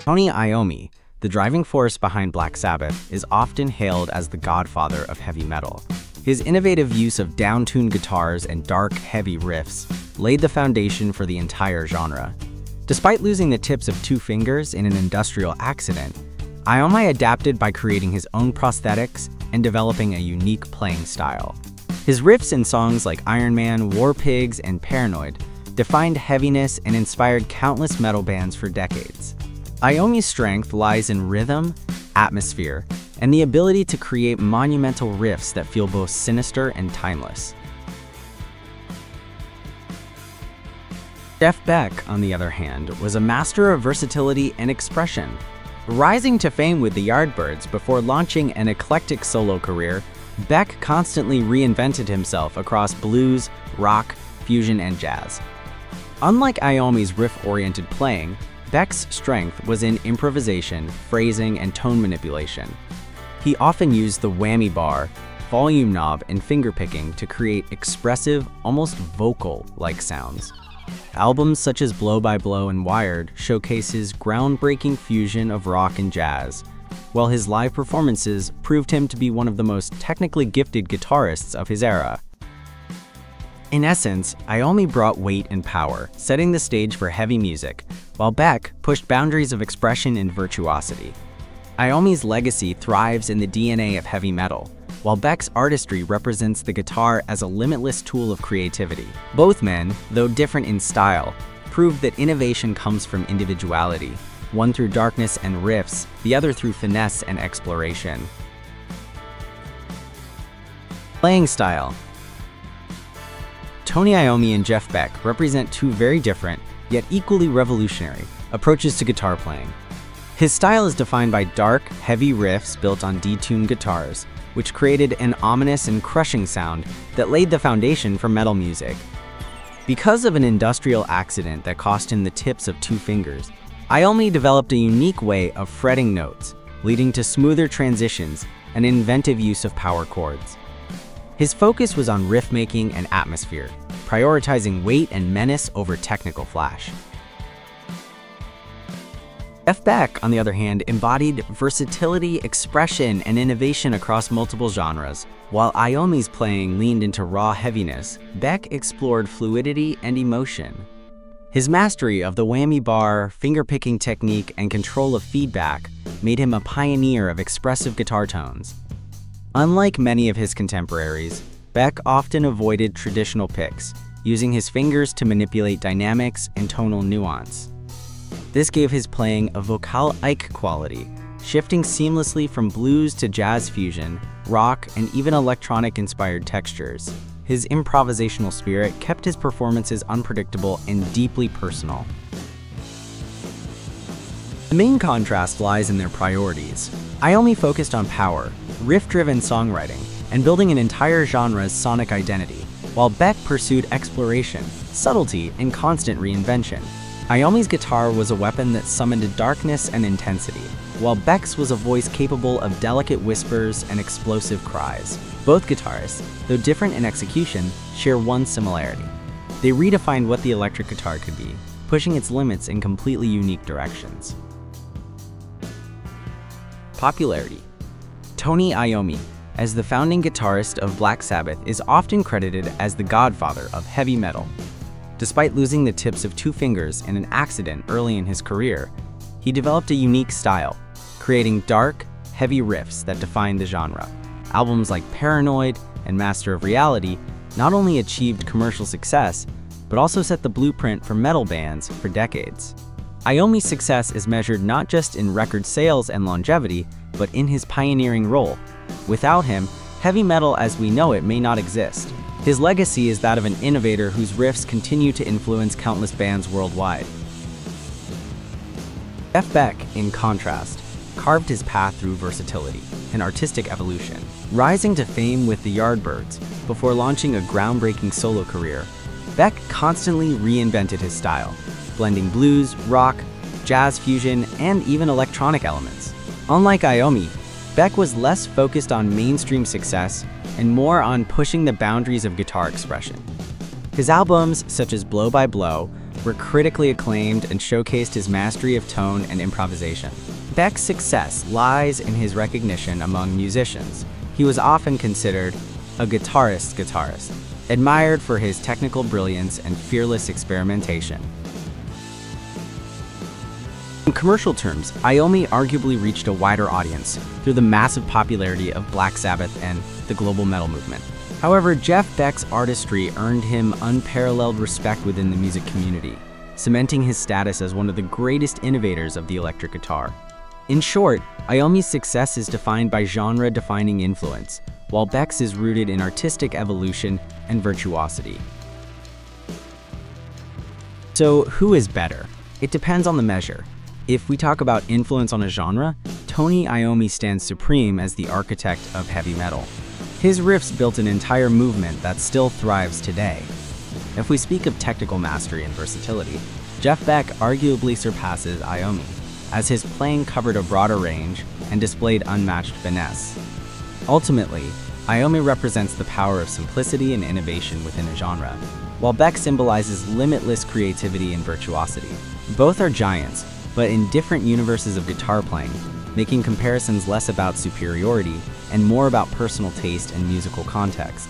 Tony Iommi, the driving force behind Black Sabbath, is often hailed as the godfather of heavy metal. His innovative use of down-tuned guitars and dark, heavy riffs laid the foundation for the entire genre. Despite losing the tips of 2 fingers in an industrial accident, Iommi adapted by creating his own prosthetics and developing a unique playing style. His riffs in songs like Iron Man, War Pigs, and Paranoid defined heaviness and inspired countless metal bands for decades. Iommi's strength lies in rhythm, atmosphere, and the ability to create monumental riffs that feel both sinister and timeless. Jeff Beck, on the other hand, was a master of versatility and expression. Rising to fame with the Yardbirds before launching an eclectic solo career, Beck constantly reinvented himself across blues, rock, fusion, and jazz. Unlike Iommi's riff-oriented playing, Beck's strength was in improvisation, phrasing, and tone manipulation. He often used the whammy bar, volume knob, and fingerpicking to create expressive, almost vocal-like sounds. Albums such as Blow by Blow and Wired showcase his groundbreaking fusion of rock and jazz, while his live performances proved him to be one of the most technically gifted guitarists of his era. In essence, Iommi brought weight and power, setting the stage for heavy music, while Beck pushed boundaries of expression and virtuosity. Iommi's legacy thrives in the DNA of heavy metal, while Beck's artistry represents the guitar as a limitless tool of creativity. Both men, though different in style, proved that innovation comes from individuality, one through darkness and riffs, the other through finesse and exploration. Playing style. Tony Iommi and Jeff Beck represent 2 very different, yet equally revolutionary, approaches to guitar playing. His style is defined by dark, heavy riffs built on detuned guitars, which created an ominous and crushing sound that laid the foundation for metal music. Because of an industrial accident that cost him the tips of 2 fingers, Iommi developed a unique way of fretting notes, leading to smoother transitions and inventive use of power chords. His focus was on riff making and atmosphere, prioritizing weight and menace over technical flash. Jeff Beck, on the other hand, embodied versatility, expression, and innovation across multiple genres. While Iommi's playing leaned into raw heaviness, Beck explored fluidity and emotion. His mastery of the whammy bar, fingerpicking technique, and control of feedback made him a pioneer of expressive guitar tones. Unlike many of his contemporaries, Beck often avoided traditional picks, using his fingers to manipulate dynamics and tonal nuance. This gave his playing a vocalic quality, shifting seamlessly from blues to jazz fusion, rock, and even electronic-inspired textures. His improvisational spirit kept his performances unpredictable and deeply personal. The main contrast lies in their priorities. Iommi focused on power, riff-driven songwriting, and building an entire genre's sonic identity, while Beck pursued exploration, subtlety, and constant reinvention. Iommi's guitar was a weapon that summoned darkness and intensity, while Beck's was a voice capable of delicate whispers and explosive cries. Both guitarists, though different in execution, share one similarity. They redefined what the electric guitar could be, pushing its limits in completely unique directions. Popularity. Tony Iommi, as the founding guitarist of Black Sabbath, is often credited as the godfather of heavy metal. Despite losing the tips of 2 fingers in an accident early in his career, he developed a unique style, creating dark, heavy riffs that defined the genre. Albums like Paranoid and Master of Reality not only achieved commercial success, but also set the blueprint for metal bands for decades. Iommi's success is measured not just in record sales and longevity, but in his pioneering role. Without him, heavy metal as we know it may not exist. His legacy is that of an innovator whose riffs continue to influence countless bands worldwide. Jeff Beck, in contrast, carved his path through versatility and artistic evolution. Rising to fame with the Yardbirds before launching a groundbreaking solo career, Beck constantly reinvented his style, blending blues, rock, jazz fusion, and even electronic elements. Unlike Iommi, Beck was less focused on mainstream success and more on pushing the boundaries of guitar expression. His albums, such as Blow by Blow, were critically acclaimed and showcased his mastery of tone and improvisation. Beck's success lies in his recognition among musicians. He was often considered a guitarist, admired for his technical brilliance and fearless experimentation. In commercial terms, Iommi arguably reached a wider audience through the massive popularity of Black Sabbath and the global metal movement. However, Jeff Beck's artistry earned him unparalleled respect within the music community, cementing his status as one of the greatest innovators of the electric guitar. In short, Iommi's success is defined by genre-defining influence, while Beck's is rooted in artistic evolution and virtuosity. So, who is better? It depends on the measure. If we talk about influence on a genre, Tony Iommi stands supreme as the architect of heavy metal. His riffs built an entire movement that still thrives today. If we speak of technical mastery and versatility, Jeff Beck arguably surpasses Iommi, as his playing covered a broader range and displayed unmatched finesse. Ultimately, Iommi represents the power of simplicity and innovation within a genre, while Beck symbolizes limitless creativity and virtuosity. Both are giants, but in different universes of guitar playing, making comparisons less about superiority and more about personal taste and musical context.